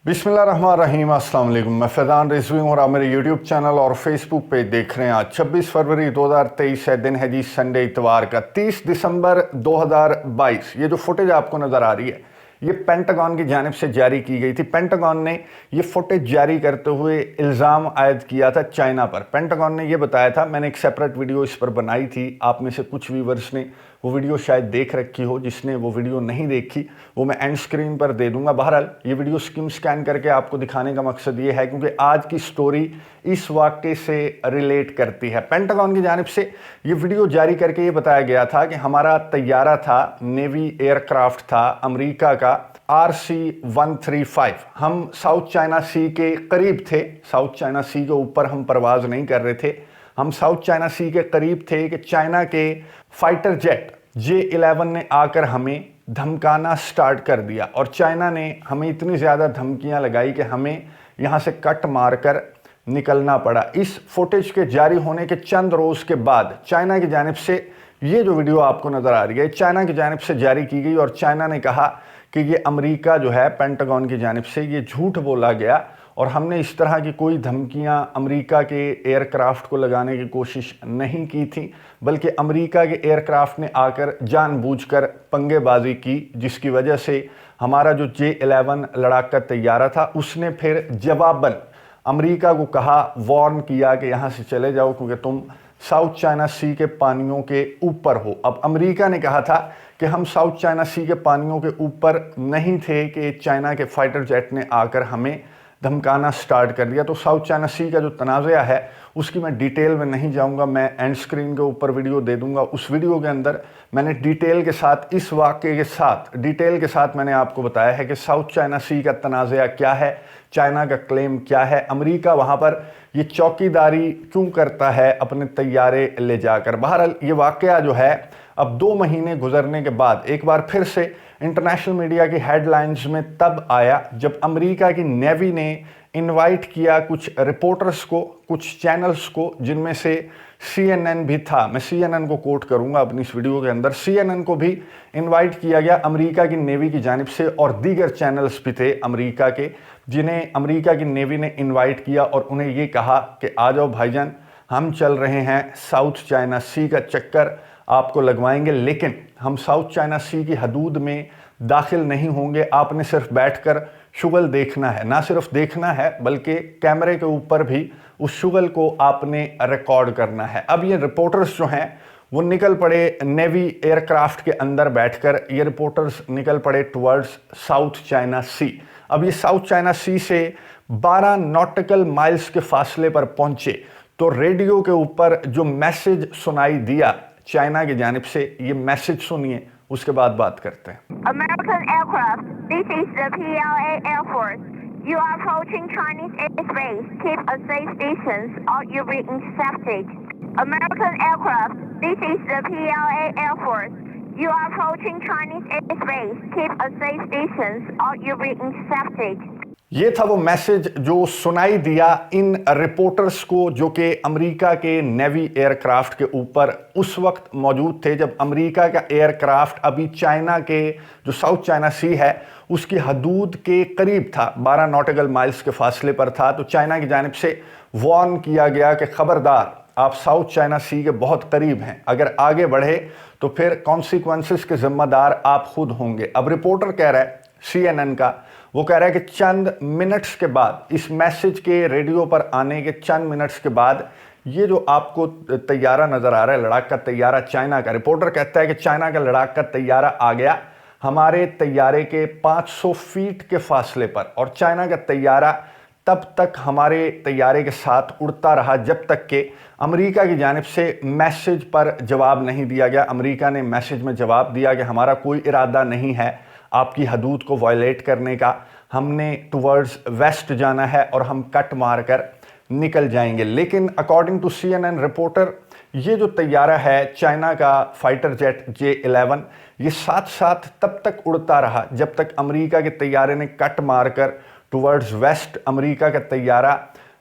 बिस्मिल्लाहिर्रहमानिर्रहीम, अस्सलाम वालेकुम। मैं फैज़ान रिजवी हूँ और आप मेरे यूट्यूब चैनल और फेसबुक पेज देख रहे हैं। आज 26 फरवरी 2023 है, दिन है जी संडे इतवार का। 30 दिसंबर 2022 ये जो फुटेज आपको नज़र आ रही है ये पेंटागन की जानिब से जारी की गई थी। पेंटागन ने ये फुटेज जारी करते हुए इल्ज़ाम आयद किया था चाइना पर। पेंटागन ने ये बताया था, मैंने एक सेपरेट वीडियो इस पर बनाई थी, आप में से कुछ व्यूअर्स ने वो वीडियो शायद देख रखी हो, जिसने वो वीडियो नहीं देखी वो मैं एंड स्क्रीन पर दे दूंगा। बहरहाल ये वीडियो स्कैन करके आपको दिखाने का मकसद ये है क्योंकि आज की स्टोरी इस वाक़े से रिलेट करती है। पेंटागन की जानिब से ये वीडियो जारी करके ये बताया गया था कि हमारा तैयारा था, नेवी एयरक्राफ्ट था अमेरिका का RC-135। हम साउथ चाइना सी के करीब थे, साउथ चाइना सी के ऊपर हम परवाज़ नहीं कर रहे थे, हम साउथ चाइना सी के करीब थे कि चाइना के फाइटर जेट J-11 ने आकर हमें धमकाना स्टार्ट कर दिया और चाइना ने हमें इतनी ज़्यादा धमकियां लगाई कि हमें यहाँ से कट मारकर निकलना पड़ा। इस फुटेज के जारी होने के चंद रोज़ के बाद चाइना की जानिब से ये जो वीडियो आपको नज़र आ रही है चाइना की जानिब से जारी की गई और चाइना ने कहा कि ये अमेरिका जो है, पेंटागन की जानिब से ये झूठ बोला गया और हमने इस तरह की कोई धमकियां अमेरिका के एयरक्राफ्ट को लगाने की कोशिश नहीं की थी, बल्कि अमेरिका के एयरक्राफ्ट ने आकर जानबूझकर पंगेबाजी की, जिसकी वजह से हमारा जो J-11 लड़ाका तैयारा था उसने फिर जवाबन अमेरिका को कहा, वार्न किया कि यहाँ से चले जाओ क्योंकि तुम साउथ चाइना सी के पानियों के ऊपर हो। अब अमेरिका ने कहा था कि हम साउथ चाइना सी के पानियों के ऊपर नहीं थे कि चाइना के फाइटर जेट ने आकर हमें धमकाना स्टार्ट कर दिया। तो साउथ चाइना सी का जो तनाज़ा है उसकी मैं डिटेल में नहीं जाऊंगा, मैं एंड स्क्रीन के ऊपर वीडियो दे दूंगा। उस वीडियो के अंदर मैंने डिटेल के साथ, इस वाक़े के साथ डिटेल के साथ मैंने आपको बताया है कि साउथ चाइना सी का तनाज़ा क्या है, चाइना का क्लेम क्या है, अमेरिका वहाँ पर ये चौकीदारी क्यों करता है अपने तैयारे ले जाकर। बहरहाल ये वाक़या जो है अब 2 महीने गुजरने के बाद एक बार फिर से इंटरनेशनल मीडिया की हेडलाइंस में तब आया जब अमेरिका की नेवी ने इनवाइट किया कुछ रिपोर्टर्स को, कुछ चैनल्स को, जिनमें से CNN भी था। मैं CNN को कोट करूंगा अपनी इस वीडियो के अंदर। CNN को भी इनवाइट किया गया अमेरिका की नेवी की जानिब से और दीगर चैनल्स भी थे अमेरिका के, जिन्हें अमेरिका की नेवी ने इनवाइट किया और उन्हें ये कहा कि आ जाओ भाईजान, हम चल रहे हैं साउथ चाइना सी का चक्कर आपको लगवाएंगे, लेकिन हम साउथ चाइना सी की हदूद में दाखिल नहीं होंगे। आपने सिर्फ बैठकर शुगल देखना है, ना सिर्फ देखना है बल्कि कैमरे के ऊपर भी उस शुगल को आपने रिकॉर्ड करना है। अब ये रिपोर्टर्स जो हैं वो निकल पड़े नेवी एयरक्राफ्ट के अंदर बैठकर, ये रिपोर्टर्स निकल पड़े टुवर्ड्स साउथ चाइना सी। अब ये साउथ चाइना सी से 12 नॉटिकल माइल्स के फासले पर पहुंचे तो रेडियो के ऊपर जो मैसेज सुनाई दिया चाइना की जानिब से, ये मैसेज सुनिए, उसके बाद बात करते हैं। American aircraft, this is the PLA Air Force. You are approaching Chinese airspace. Keep a safe distance or you'll be intercepted. American aircraft, this is the PLA Air Force. You are approaching Chinese airspace. Keep a safe distance or you'll be intercepted. ये था वो message जो सुनाई दिया इन reporters को जो कि America के नेवी एयरक्राफ्ट के ऊपर उस वक्त मौजूद थे जब अमेरिका का एयरक्राफ्ट अभी चाइना के जो साउथ चाइना सी है उसकी हदूद के करीब था, 12 नॉटिकल माइल्स के फासले पर था। तो चाइना की जानिब से वार्न किया गया कि खबरदार, आप साउथ चाइना सी के बहुत करीब हैं, अगर आगे बढ़े तो फिर कॉन्सिक्वेंसेस के जिम्मेदार आप खुद होंगे। अब रिपोर्टर कह रहा है CNN का, वो कह रहा है कि चंद मिनट्स के बाद, इस मैसेज के रेडियो पर आने के चंद मिनट्स के बाद, ये जो आपको तैयारा नज़र आ रहा है, लड़ाका तैयारा चाइना का, रिपोर्टर कहता है कि चाइना का लड़ाका तैयारा आ गया हमारे तैयारे के 500 फीट के फासले पर और चाइना का तैयारा तब तक हमारे तैयारे के साथ उड़ता रहा जब तक कि अमेरिका की जानिब से मैसेज पर जवाब नहीं दिया गया। अमेरिका ने मैसेज में जवाब दिया कि हमारा कोई इरादा नहीं है आपकी हदूद को वायलेट करने का, हमने टुवर्ड्स वेस्ट जाना है और हम कट मारकर निकल जाएंगे। लेकिन अकॉर्डिंग टू CNN रिपोर्टर, ये जो तैयारा है चाइना का फाइटर जेट J-11, ये साथ साथ तब तक उड़ता रहा जब तक अमेरिका के तैयारे ने कट मारकर टुवर्ड्स वेस्ट अमेरिका का तैयारा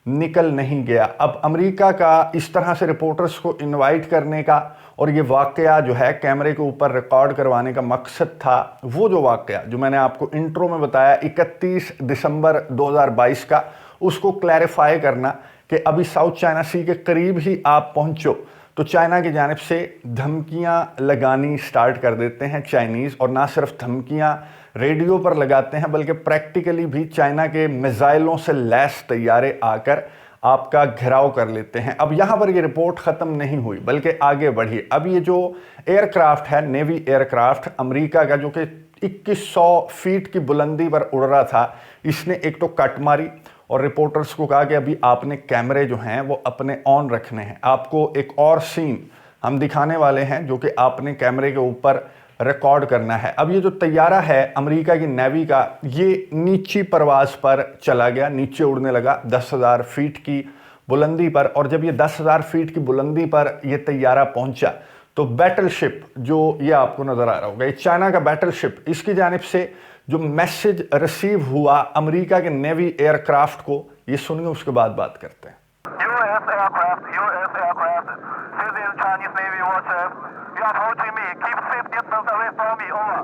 نکل نہیں گیا۔ اب امریکہ کا اس طرح سے رپورٹرز کو انوائٹ کرنے کا اور یہ واقعہ جو ہے کیمرے کے اوپر ریکارڈ کروانے کا مقصد تھا، وہ جو واقعہ جو میں نے آپ کو انٹرو میں بتایا 31 دسمبر 2022 کا، اس کو کلیریفائی کرنا کہ ابھی ساؤتھ چائنا سی کے قریب ہی آپ پہنچو تو چائنا کی جانب سے دھمکیاں لگانی سٹارٹ کر دیتے ہیں چائنیز، اور نہ صرف دھمکیاں ریڈیو پر لگاتے ہیں بلکہ پریکٹیکلی بھی چائنا کے میزائلوں سے لیس طیارے آ کر آپ کا گھیراؤ کر لیتے ہیں۔ اب یہاں پر یہ رپورٹ ختم نہیں ہوئی بلکہ آگے بڑھی۔ اب یہ جو ایئر کرافٹ ہے، نیوی ایئر کرافٹ امریکہ کا، جو کہ 2100 فیٹ کی بلندی پر اڑ رہا تھا، اس نے ایک تو کٹ ماری اور رپورٹرز کو کہا کہ ابھی آپ نے کیمرے جو ہیں وہ اپنے آن رکھنے ہیں، آپ کو ایک اور سین ہم دکھانے والے ہیں جو کہ آپ نے کیمرے کے اوپر ریکارڈ کرنا ہے۔ اب یہ جو طیارہ ہے امریکہ کی نیوی کا، یہ نیچی پرواز پر چلا گیا، نیچے اڑنے لگا 10,000 فیٹ کی بلندی پر، اور جب یہ 10,000 فیٹ کی بلندی پر یہ طیارہ پہنچا تو بیٹل شپ جو یہ آپ کو نظر آ رہا ہوگا، یہ چائنا کا بیٹل شپ، اس کی جانب سے جو میسج ریسیو ہوا امریکہ کے نیوی ایئر کرافٹ کو، یہ سنیے اس کے بعد بات کرتے ہیں۔ US aircraft, civilian Chinese Navy warship. You are approaching me. Keep safe distance away from me. Over.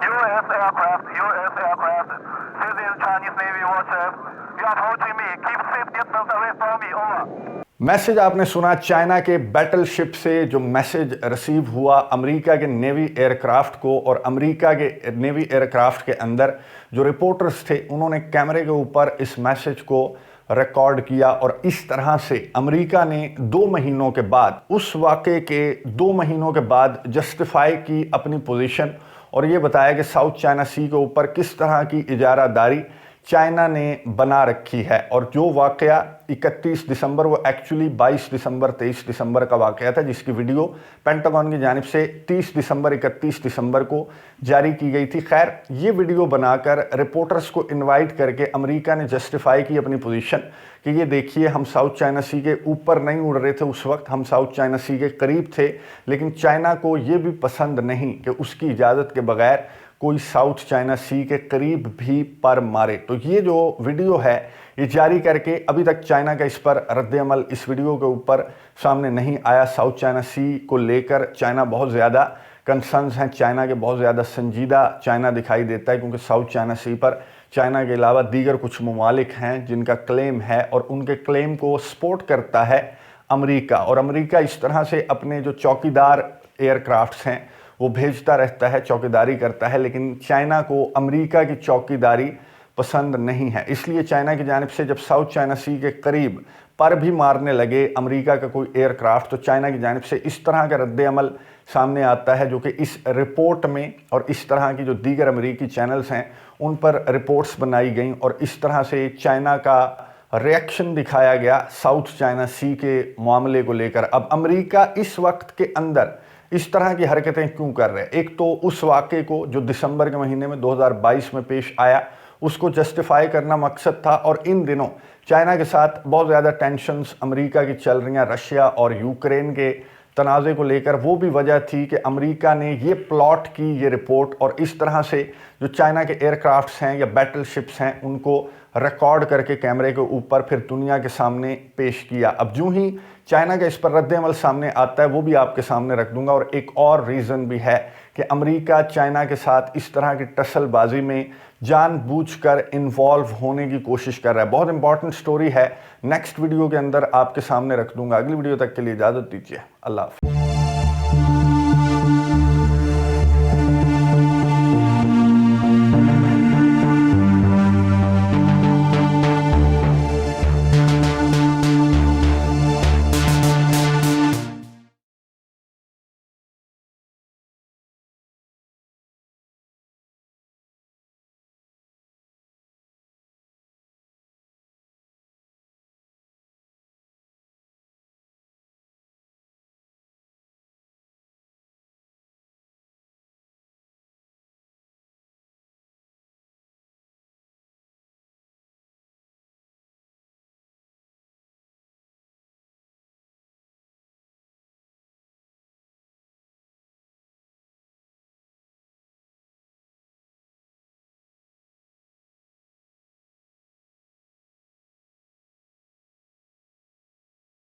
US aircraft, civilian Chinese Navy warship. You are approaching me. Keep safe distance away from me. Over. Message آپ نے سنا China کے battle شپ سے جو message receive ہوا امریکہ کے navy year craft کو، اور امریکہ کے نیوی ایئر کرافٹ کے اندر جو رپورٹرز تھے انہوں نے کیمرے کے اوپر اس میسج کو ریکارڈ کیا، اور اس طرح سے امریکہ نے 2 مہینوں کے بعد، اس واقعے کے 2 مہینوں کے بعد جسٹیفائی کی اپنی پوزیشن، اور یہ بتایا کہ ساؤتھ چائنا سی کے اوپر کس طرح کی اجارہ داری چائنا نے بنا رکھی ہے۔ اور جو واقعہ 31 دسمبر، وہ ایکچولی 22 دسمبر 23 دسمبر کا واقعہ تھا، جس کی ویڈیو پینٹاگون کی جانب سے 30 دسمبر 31 دسمبر کو جاری کی گئی تھی۔ خیر، یہ ویڈیو بنا کر رپورٹرز کو انوائٹ کر کے امریکہ نے جسٹیفائی کی اپنی پوزیشن کہ یہ دیکھیے ہم ساؤتھ چائنا سی کے اوپر نہیں اڑ رہے تھے، اس وقت ہم ساؤتھ چائنا سی کے قریب تھے، لیکن چائنا کو یہ بھی پسند نہیں کہ اس کی اجازت کے بغیر کوئی ساؤتھ چائنا سی کے قریب بھی پر مارے۔ تو یہ جو ویڈیو ہے یہ جاری کر کے ابھی تک چائنا کا اس پر رد عمل اس ویڈیو کے اوپر سامنے نہیں آیا۔ ساؤتھ چائنا سی کو لے کر چائنا بہت زیادہ کنسرنز ہیں، چائنا کے بہت زیادہ سنجیدہ چائنا دکھائی دیتا ہے، کیونکہ ساؤتھ چائنا سی پر چائنا کے علاوہ دیگر کچھ ممالک ہیں جن کا کلیم ہے، اور ان کے کلیم کو سپورٹ کرتا ہے امریکہ، اور امریکہ اس طرح سے اپنے جو چوکیدار ایئر کرافٹس ہیں وہ بھیجتا رہتا ہے، چوکیداری کرتا ہے، لیکن چائنا کو امریکہ کی چوکیداری پسند نہیں ہے۔ اس لیے چائنا کی جانب سے جب ساؤتھ چائنا سی کے قریب پر بھی مارنے لگے امریکہ کا کوئی ایئر کرافٹ، تو چائنا کی جانب سے اس طرح کا رد عمل سامنے آتا ہے، جو کہ اس رپورٹ میں اور اس طرح کی جو دیگر امریکی چینلز ہیں ان پر رپورٹس بنائی گئیں، اور اس طرح سے چائنا کا ریاکشن دکھایا گیا ساؤتھ چائنا سی کے معاملے کو لے کر۔ اب امریکہ اس وقت کے اندر اس طرح کی حرکتیں کیوں کر رہے ہیں؟ ایک تو اس واقعے کو جو دسمبر کے مہینے میں 2022 میں پیش آیا اس کو جسٹیفائی کرنا مقصد تھا، اور ان دنوں چائنا کے ساتھ بہت زیادہ ٹینشنز امریکہ کی چل رہی ہیں رشیا اور یوکرین کے تنازع کو لے کر، وہ بھی وجہ تھی کہ امریکہ نے یہ پلاٹ کی یہ رپورٹ، اور اس طرح سے جو چائنا کے ایئر کرافٹس ہیں یا بیٹل شپس ہیں ان کو ریکارڈ کر کے کیمرے کے اوپر پھر دنیا کے سامنے پیش کیا۔ اب جو ہی چائنا کا اس پر رد عمل سامنے آتا ہے وہ بھی آپ کے سامنے رکھ دوں گا، اور ایک اور ریزن بھی ہے کہ امریکہ چائنا کے ساتھ اس طرح کی ٹسل بازی میں جان بوجھ کر انوالو ہونے کی کوشش کر رہا ہے۔ بہت امپورٹنٹ سٹوری ہے، نیکسٹ ویڈیو کے اندر آپ کے سامنے رکھ دوں گا۔ اگلی ویڈیو تک کے لیے اجازت دیجیے، اللہ حافظ۔